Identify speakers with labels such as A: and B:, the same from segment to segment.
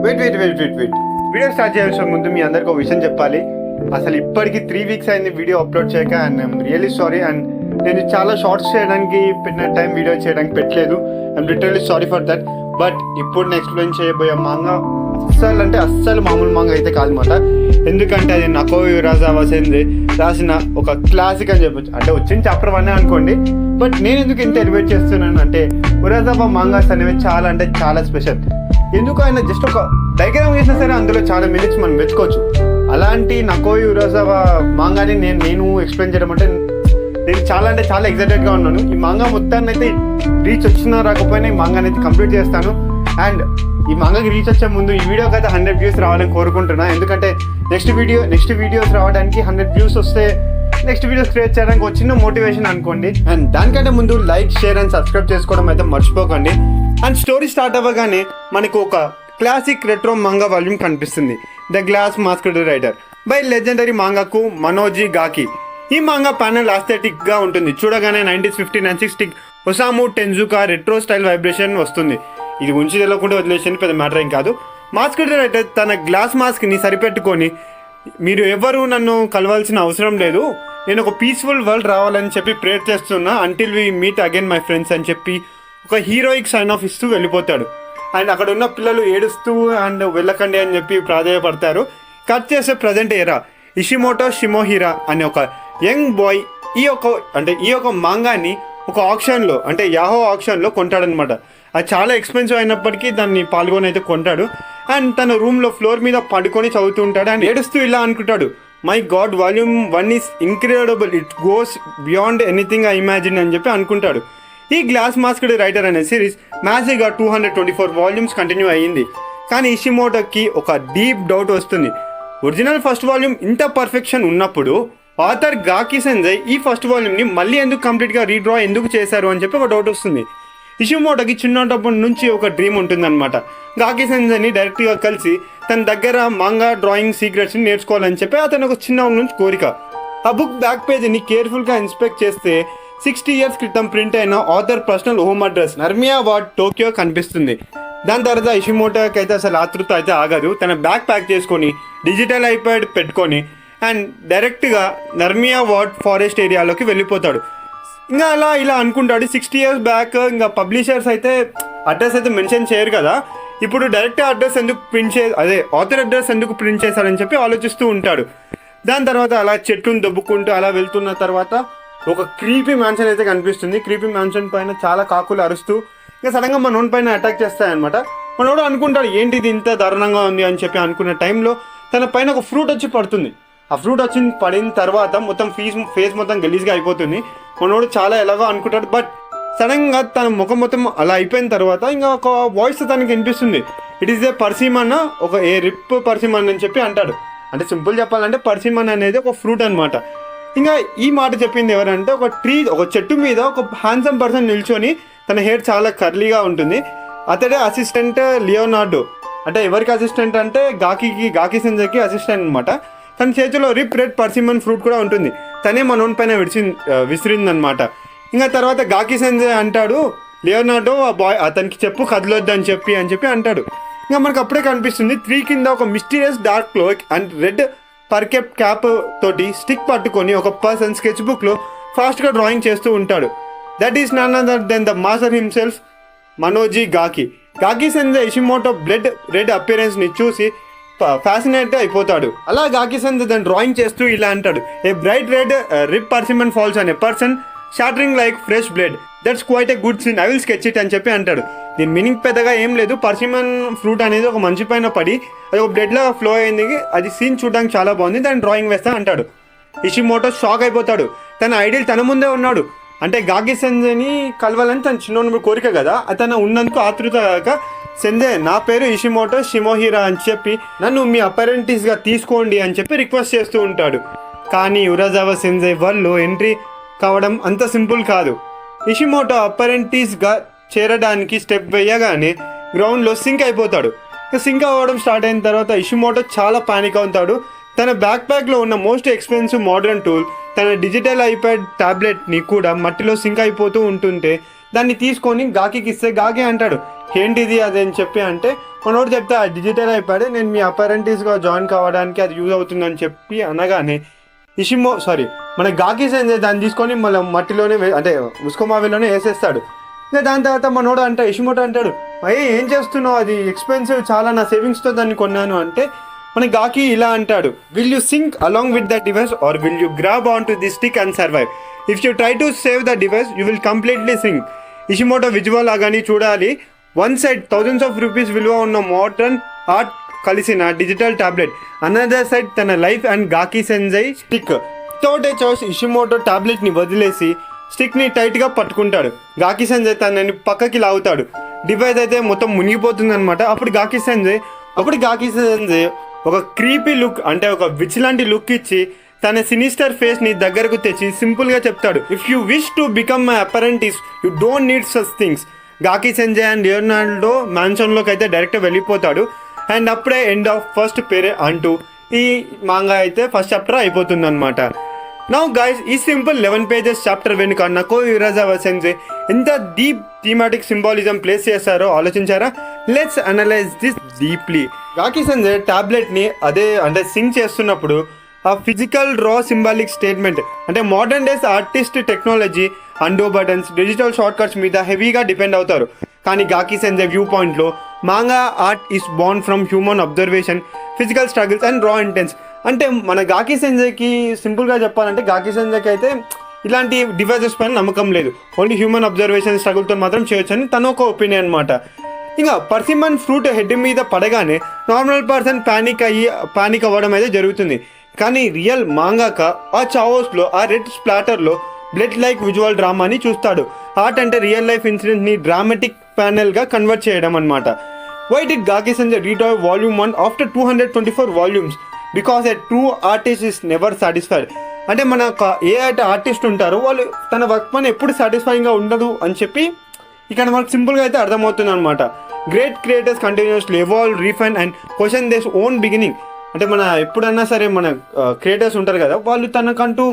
A: Wait video start చేయాల్సిన ముందు మీ అందరికి ఒక విషయం చెప్పాలి. అసలు ఇప్పటికి 3 weeks అయింది వీడియో అప్లోడ్ చేయక. And I'm really sorry. And నేను చాలా షార్ట్స్ చేయడానికి పెట్టిన టైం వీడియో చేయడానికి పెట్టలేదు. I'm literally sorry for that. But ఇప్పుడు నేను ఎక్స్ప్లెయిన్ చేయబోయే మాంగా అస్సలు మామూలు మాంగా అయితే కాదన్నమాట. ఎందుకంటే అది నకోయో యురాసావా సెన్సై రాసిన ఒక క్లాసిక్ అని చెప్పొచ్చు. అంటే వచ్చిన చాప్టర్ 1 అనుకోండి. బట్ నేను ఎందుకు ఇంత ఎలివేట్ చేస్తున్నాను అంటే యురాసావా మాంగాస్ అనేవి చాలా స్పెషల్. ఎందుకు ఆయన జస్ట్ ఒక డయాగ్రామ్ వేసినా సరే అందులో చాలా మినిట్స్ మనం వెతుకోవచ్చు. అలాంటి నకోయో యురాసావా మాంగాని నేను ఎక్స్ప్లెయిన్ చేయడం అంటే నేను చాలా ఎక్సైటెడ్గా ఉన్నాను. ఈ మాంగా మొత్తాన్ని అయితే రీచ్ వచ్చినా రాకపోయినా ఈ మాంగాని అయితే కంప్లీట్ చేస్తాను. అండ్ ఈ మాంగాకి రీచ్ వచ్చే ముందు ఈ వీడియోకి అయితే 100 views రావాలని కోరుకుంటున్నా. ఎందుకంటే నెక్స్ట్ వీడియోస్ రావడానికి 100 views వస్తే నెక్స్ట్ వీడియోస్ క్రియేట్ చేయడానికి వచ్చిన మోటివేషన్ అనుకోండి. అండ్ దానికంటే ముందు లైక్, షేర్ అండ్ సబ్స్క్రైబ్ చేసుకోవడం అయితే మర్చిపోకండి. అండ్ స్టోరీ స్టార్ట్ అవ్వగానే మనకు ఒక క్లాసిక్ రెట్రో మాంగా వాల్యూమ్ కనిపిస్తుంది, the glass masked rider by legendary మాంగాకు మనోజీ గాకి. ఈ మాంగా ప్యానల్ ఆస్థెటిక్ గా ఉంటుంది. చూడగానే 90s, 50s and 60s Osamu Tezuka retro style vibration వస్తుంది. ఇది ఉంచి తెలియకుండా వదిలేసిన పెద్ద మ్యాటర్ ఏం కాదు. మాస్క్డ్ రైడర్ తన గ్లాస్ మాస్క్ ని సరిపెట్టుకొని, మీరు ఎవరు నన్ను కలవాల్సిన అవసరం లేదు, నేను ఒక పీస్ఫుల్ వరల్డ్ రావాలని చెప్పి ప్రేయర్ చేస్తున్నా, until we meet again my friends అని చెప్పి ఒక హీరోయిక్ సైన్ ఆఫ్ ఇస్తూ వెళ్ళిపోతాడు. అండ్ అక్కడ ఉన్న పిల్లలు ఏడుస్తూ అండ్ వెళ్ళకండి అని చెప్పి ప్రాధాయపడతారు. కట్ చేసే ప్రజెంట్ ఎరా ఇషిమోటో షిమోహిరా అనే ఒక యంగ్ బాయ్ ఈ యొక్క మాంగాని ఒక ఆక్షన్లో అంటే యాహో ఆక్షన్లో కొంటాడనమాట. అది చాలా ఎక్స్పెన్సివ్ అయినప్పటికీ దాన్ని పాల్గొని అయితే కొంటాడు. అండ్ తన రూమ్లో ఫ్లోర్ మీద పడుకొని చదువుతూ ఉంటాడు. అండ్ ఏడుస్తూ ఇలా అనుకుంటాడు, my God, volume 1 is incredible, it goes beyond anything I imagine అని చెప్పి అనుకుంటాడు. ఈ గ్లాస్ మాస్క్డ్ రైటర్ అనే సిరీస్ మ్యాజిక్గా 224 వాల్యూమ్స్ కంటిన్యూ అయ్యింది. కానీ ఇషిమోటోకి ఒక డీప్ డౌట్ వస్తుంది. ఒరిజినల్ ఫస్ట్ వాల్యూమ్ ఇంత పర్ఫెక్షన్ ఉన్నప్పుడు ఆథర్ గాకి సెన్సై ఈ ఫస్ట్ వాల్యూమ్ని మళ్ళీ ఎందుకు కంప్లీట్గా రీడ్రా ఎందుకు చేశారు అని చెప్పి ఒక డౌట్ వస్తుంది. ఇషిమోటోకి చిన్నప్పటి నుంచి ఒక డ్రీమ్ ఉంటుందన్నమాట. గాకి సెన్సైని డైరెక్ట్గా కలిసి తన దగ్గర మాంగా డ్రాయింగ్ సీక్రెట్స్ని నేర్చుకోవాలని చెప్పి అతను ఒక చిన్న నుంచి కోరిక. ఆ బుక్ బ్యాక్ పేజీని కేర్ఫుల్గా ఇన్స్పెక్ట్ చేస్తే 60 years క్రితం ప్రింట్ అయిన author personal home address Nerima ward, Tokyo కనిపిస్తుంది. దాని తర్వాత ఇషిమోటోకి అయితే అసలు ఆతృత అయితే ఆగదు. తన బ్యాగ్ ప్యాక్ చేసుకొని డిజిటల్ ఐప్యాడ్ పెట్టుకొని అండ్ డైరెక్ట్గా నర్మియా వార్డ్ ఫారెస్ట్ ఏరియాలోకి వెళ్ళిపోతాడు. ఇంకా ఇలా అనుకుంటాడు. 60 years బ్యాక్ ఇంకా పబ్లిషర్స్ అయితే అడ్రస్ అయితే మెన్షన్ చేయరు కదా, ఇప్పుడు డైరెక్ట్ అడ్రస్ ఎందుకు ఆథర్ అడ్రస్ ఎందుకు ప్రింట్ చేశారని చెప్పి ఆలోచిస్తూ ఉంటాడు. దాని తర్వాత అలా చెట్టును దొబ్బుకుంటూ అలా వెళ్తున్న తర్వాత ఒక క్రీపీ మ్యాన్షన్ అయితే కనిపిస్తుంది. క్రీపీ మ్యాన్షన్ పైన చాలా కాకులు అరుస్తూ ఇంకా సడన్గా మనోడి పైన అటాక్ చేస్తాయన్నమాట. మనోడు అనుకుంటాడు ఏంటి ఇది ఇంత దారుణంగా ఉంది అని చెప్పి అనుకున్న టైంలో తన పైన ఒక ఫ్రూట్ వచ్చి పడుతుంది. ఆ ఫ్రూట్ పడిన తర్వాత మొత్తం ఫేస్ మొత్తం గలీజ్గా అయిపోతుంది. మనోడు చాలా ఎలాగో అనుకుంటాడు. బట్ సడన్గా తన ముఖం మొత్తం అలా అయిపోయిన తర్వాత ఇంకా ఒక వాయిస్ తనకి వినిపిస్తుంది. ఇట్ ఈస్ ఏ పర్సిమన్, ఒక ఏ రిప్ పర్సిమన్ అని చెప్పి అంటాడు. అంటే సింపుల్ చెప్పాలంటే పర్సిమన్ అనేది ఒక ఫ్రూట్ అనమాట. ఇంకా ఈ మాట చెప్పింది ఎవరంటే ఒక చెట్టు మీద ఒక హ్యాండ్సమ్ పర్సన్ నిల్చొని తన హెయిర్ చాలా కర్లీగా ఉంటుంది. అతడే అసిస్టెంట్ లియోనార్డో. అంటే ఎవరికి అసిస్టెంట్ అంటే గాకి సెన్సైకి అసిస్టెంట్ అనమాట. తన చేతిలో రిప్ రెడ్ పర్సిమన్ ఫ్రూట్ కూడా ఉంటుంది. తనే మనోన్ పైన విసిరిందనమాట. ఇంకా తర్వాత గాకి సెన్సై అంటాడు, లియోనార్డో ఆ బాయ్ అతనికి చెప్పు కదలొద్దు అని చెప్పి అంటాడు. ఇంకా మనకు అప్పుడే కనిపిస్తుంది 3 కింద ఒక mysterious dark cloak and red పర్కెప్ క్యాప్ తోటి స్టిక్ పట్టుకొని ఒక పర్సన్ స్కెచ్ బుక్లో ఫాస్ట్గా డ్రాయింగ్ చేస్తూ ఉంటాడు. That is none other than the master himself, Manoji Gaki. Gaki sensei Ishimoto blood red అపియరెన్స్ని చూసి ఫ్యాసినేట్ అయిపోతాడు. అలా గాకి సెన్సై దాన్ని డ్రాయింగ్ చేస్తూ ఇలా అంటాడు, a bright red ripe persimmon falls అనే person shattering like fresh blood, that's quite a good scene, I will sketch it అని చెప్పి అంటాడు. దీని మీనింగ్ పెద్దగా ఏం లేదు. పర్సిమన్ ఫ్రూట్ అనేది ఒక మంచి పైన పడి అది ఒక బ్లడ్లో ఫ్లో అయింది, అది సీన్ చూడడానికి చాలా బాగుంది, దాన్ని డ్రాయింగ్ వేస్తా అంటాడు. ఇషిమోటో షాక్ అయిపోతాడు. తన ఐడియల్ తన ముందే ఉన్నాడు. అంటే గాకి సెన్సైని కలవాలని తన చిన్న కోరిక కదా, అతను ఉన్నందుకు ఆతృత కాక సెన్సై నా పేరు ఇషిమోటో షిమోహిరా అని చెప్పి నన్ను మీ అప్రెంటిస్గా తీసుకోండి అని చెప్పి రిక్వెస్ట్ చేస్తూ ఉంటాడు. కానీ యురాసావా సెన్సై వరల్డ్లో ఎంట్రీ కావడం అంత సింపుల్ కాదు. ఇషిమోటో అప్రెంటిస్గా చేరడానికి స్టెప్ వేయగానే గ్రౌండ్లో సింక్ అయిపోతాడు. సింక్ అవ్వడం స్టార్ట్ అయిన తర్వాత ఇషిమోటో చాలా పానిక్ అవుతాడు. తన బ్యాక్ ప్యాక్లో ఉన్న మోస్ట్ ఎక్స్పెన్సివ్ మోడర్న్ టూల్, తన డిజిటల్ ఐప్యాడ్ ట్యాబ్లెట్ని కూడా మట్టిలో సింక్ అయిపోతూ ఉంటుంటే దాన్ని తీసుకొని గాకి ఇస్తే గాకి అంటాడు, ఏంటిది అది అని చెప్పి అంటే మనోడు చెప్తే ఆ డిజిటల్ అయిపోయాడు, నేను మీ అపారెంటిస్గా జాయిన్ కావడానికి అది యూజ్ అవుతుందని చెప్పి అనగానే మన గాకి సెన్సే దాన్ని తీసుకొని మళ్ళీ మట్టిలోనే అంటే ఉస్కోమావిలోనే వేసేస్తాడు. ఇంకా దాని తర్వాత మనోడు ఇషిమోటో అంటాడు, అయ్యే ఏం చేస్తున్నావు, అది ఎక్స్పెన్సివ్ చాలా, నా సేవింగ్స్తో దాన్ని కొన్నాను అంటే మన గాకి ఇలా అంటాడు, will you sink along with the device or will you grab on to the stick and survive? If you try to save the device you will completely sink. Ishimoto visual లాగాని చూడాలి. One side thousands of rupees విలువ ఉన్న modern art కలిసిన digital tablet, another side తన life and Gaki sensei stick. Without a choice Ishimoto టాబ్లెట్ని వదిలేసి స్టిక్ని టైట్గా పట్టుకుంటాడు. గాకి సెన్సై తనని పక్కకి లాగుతాడు. డివైస్ అయితే మొత్తం మునిగిపోతుంది అనమాట. అప్పుడు గాకి సెన్సై ఒక క్రీపీ లుక్ అంటే ఒక విచ్ లాంటి లుక్ ఇచ్చి తన సినిస్టర్ ఫేస్ని దగ్గరకు తెచ్చి సింపుల్గా చెప్తాడు, if you wish to become my apprentice you don't need such things. Gaki sensei and Leonardo మ్యాన్షన్లోకి అయితే డైరెక్ట్ వెళ్ళిపోతాడు. అండ్ అప్పుడే ఎండ్ ఆఫ్ ఫస్ట్ పేరే అంటూ ఈ మాంగా అయితే ఫస్ట్ చాప్టర్ అయిపోతుంది అనమాట. నౌ గైస్, ఈ సింపుల్ 11 pages చాప్టర్ వెనుక నకోయో యురాజావా సెన్సై ఎంత డీప్ థీమాటిక్ సింబాలిజం ప్లేస్ చేస్తారో ఆలోచించారా? Let's analyze this deeply. Gaki sensei టాబ్లెట్ని సింగ్ చేస్తున్నప్పుడు ఆ ఫిజికల్ రా సింబాలిక్ స్టేట్మెంట్ అంటే modern days artist technology, undo buttons, digital shortcuts మీద హెవీగా డిపెండ్ అవుతారు. కానీ గాకి సెన్సై వ్యూ పాయింట్లో manga art is born from human observation, physical struggles and raw intense. అంటే మన గాకి సెన్సైకి సింపుల్గా చెప్పాలంటే గాకి సెన్సైకి అయితే ఇలాంటి డివైజెస్ పైన నమ్మకం లేదు, ఓన్లీ హ్యూమన్ అబ్జర్వేషన్ స్ట్రగుల్తో మాత్రం చేయొచ్చు అని తన ఒక ఒపీనియన్ అనమాట. ఇంకా పర్సిమన్ ఫ్రూట్ హెడ్ మీద పడగానే నార్మల్ పర్సన్ పానిక్ అవ్వడం అయితే జరుగుతుంది. కానీ రియల్ మాంగాక ఆ చావోస్లో ఆ రెడ్ స్ప్లాటర్లో బ్లడ్ లైక్ విజువల్ డ్రామాని చూస్తాడు. ఆర్ట్ అంటే రియల్ లైఫ్ ఇన్సిడెంట్ని డ్రామాటిక్ ప్యానెల్గా కన్వర్ట్ చేయడం అనమాట. Why did Gaki sensei retire volume 1 after 224 volumes? Because a true artist is never satisfied. అంటే మన ఏ ఆర్టిస్ట్ ఉంటారో వాళ్ళు తన వర్క్ పని ఎప్పుడు సాటిస్ఫైయింగ్గా ఉండదు అని చెప్పి ఇక్కడ మనకు సింపుల్గా అయితే అర్థమవుతుంది అనమాట. Great creators continuously evolve, refine and question their own beginning. అంటే మన ఎప్పుడన్నా సరే మన క్రియేటర్స్ ఉంటారు కదా, వాళ్ళు తనకంటూ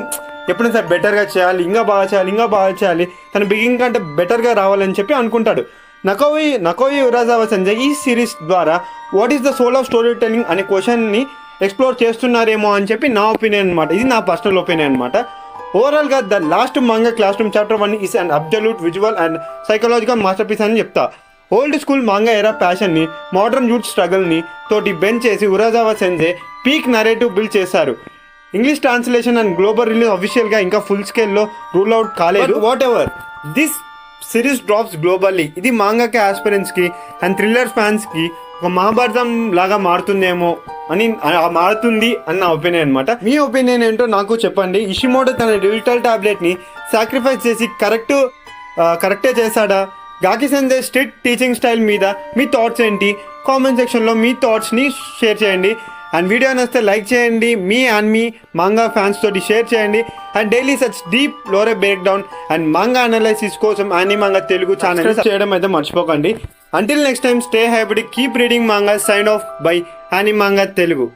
A: ఎప్పుడైనా సరే బెటర్గా చేయాలి, ఇంకా బాగా చేయాలి, తన బిగినింగ్ కంటే బెటర్గా రావాలని చెప్పి అనుకుంటాడు. నకోయో యురాజావా సెన్సై ఈ సిరీస్ ద్వారా what is the soul of story telling అనే క్వశ్చన్ని ఎక్స్ప్లోర్ చేస్తున్నారేమో అని చెప్పి నా ఒపీనియన్ అనమాట. ఇది నా పర్సనల్ ఒపీనియన్ అనమాట. ఓవరాల్గా ద లాస్ట్ మాంగా క్లాస్ రూమ్ చాప్టర్ 1 is an absolute visual and psychological masterpiece అని చెప్తా. ఓల్డ్ స్కూల్ మాంగా ఎరా ప్యాషన్ని మోడర్న్ యూత్ స్ట్రగల్ని తోటి బెంచ్ చేసి ఉరాజావా సెన్సై పీక్ నరేటివ్ బిల్డ్ చేశారు. English translation and global release అఫీషియల్గా ఇంకా ఫుల్ స్కేల్లో రూల్ అవుట్ కాలేదు. What ever this series drops globally, ఇది మాంగాకి ఆస్పిరెంట్స్కి అండ్ థ్రిల్లర్ ఫ్యాన్స్కి ఒక మహాభారతం లాగా మారుతుంది అన్న ఒపీనియన్ అనమాట. మీ ఒపీనియన్ ఏంటో నాకు చెప్పండి. ఇషిమోటో తన డిజిటల్ టాబ్లెట్ని సాక్రిఫైస్ చేసి కరెక్టే చేశాడా? Gaki sensei strict teaching style మీద మీ థాట్స్ ఏంటి? కామెంట్ సెక్షన్లో మీ థాట్స్ని షేర్ చేయండి. అండ్ వీడియో నచ్చితే లైక్ చేయండి, మీ మాంగా ఫ్యాన్స్ తోటి షేర్ చేయండి. And daily such deep lore breakdown and manga analysis కోసం యానిమాంగా తెలుగు ఛానల్ చేయడం అయితే మర్చిపోకండి. Until next time, stay happy, keep reading manga. Sign off by Animanga Telugu.